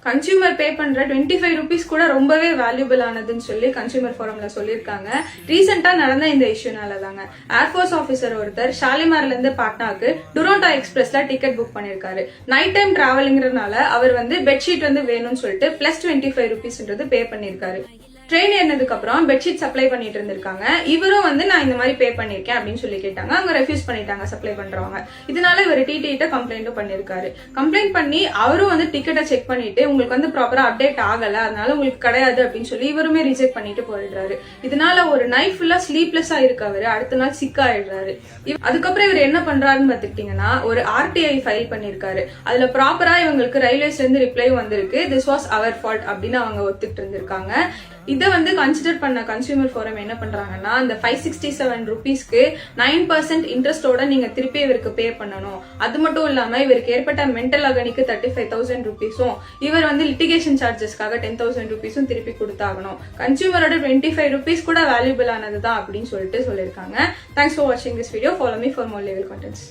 Consumer பே பண்ற 25 rupees கூட ரொம்பவே வேல்யூபிள் ஆனதுன்னு சொல்லி கன்சியூமர் ஃபோரம்ல சொல்லியிருக்காங்க. ரீசெண்டா நடந்த இந்த இஷ்யூனால தாங்க ஏர்ஃபோர்ஸ் ஆபீசர் ஒருத்தர் ஷாலிமார்ல இருந்து பாட்னாக்கு டுரோண்டோ எக்ஸ்பிரஸ்ல டிக்கெட் புக் பண்ணிருக்காரு. நைட் டைம் டிராவலிங்கிறதுனால அவர் பெட்ஷீட் வேணும்னு சொல்லிட்டு +25 rupeesன்றது பே பண்ணிருக்காரு. ட்ரெயின் ஏறினதுக்கு அப்புறம் பெட்ஷீட் சப்ளை பண்ணிட்டு இருந்திருக்காங்க. இவரும் நான் இந்த மாதிரி பே பண்ணிருக்கேன் அப்படின்னு சொல்லி கேட்டாங்க. அவங்க ரெஃப்யூஸ் பண்ணிட்டாங்க சப்ளை பண்றவங்க. இதனால இவர் டிடிகிட்ட கம்ப்ளைண்ட்டும் பண்ணிருக்காரு. கம்ப்ளைண்ட் பண்ணி அவரும் டிக்கெட்டை செக் பண்ணிட்டு உங்களுக்கு ப்ராப்பரா அப்டேட் ஆகல, அதனால உங்களுக்கு கிடையாது அப்படின்னு சொல்லி இவருமே ரிஜெக்ட் பண்ணிட்டு போயிடுறாரு. இதனால ஒரு நைட் ஃபுல்லா ஸ்லீப்லெஸ்ஸா இருக்கவரு அடுத்த நாள் சிக் ஆயிடுறாரு. அதுக்கப்புறம் இவர் என்ன பண்றாருன்னு பாத்துக்கிட்டீங்கன்னா ஒரு RTI ஃபைல் பண்ணிருக்காரு. அதுல ப்ராப்பரா இவங்களுக்கு ரயில்வேஸ்ல இருந்து ரிப்ளை வந்திருக்கு. திஸ் வாஸ் அவர் ஃபால்ட் அப்படின்னு அவங்க ஒத்துக்கிட்டு இருந்திருக்காங்க. இதை கன்சிடர் பண்ண கன்சியூமர் ஃபோரம் என்ன பண்றாங்கன்னா அந்த 567 rupeesக்கு 9% இன்ட்ரெஸ்டோட நீங்க திருப்பி இவருக்கு பே பண்ணணும். அது மட்டும் இல்லாம இவருக்கு ஏற்பட்ட மென்டல் அகனிக்கு 35,000 rupeesம் இவர் லிட்டிகேஷன் சார்ஜஸ்க்காக 10,000 rupeesம் திருப்பி கொடுத்தாகணும். கன்சியூமரோட 25 rupees கூட வேல்யூபிள் ஆனதுதான் அப்படின்னு சொல்லிட்டு சொல்லியிருக்காங்க. தேங்க்ஸ் ஃபார் வாட்சிங் this video. Follow me for more level contents.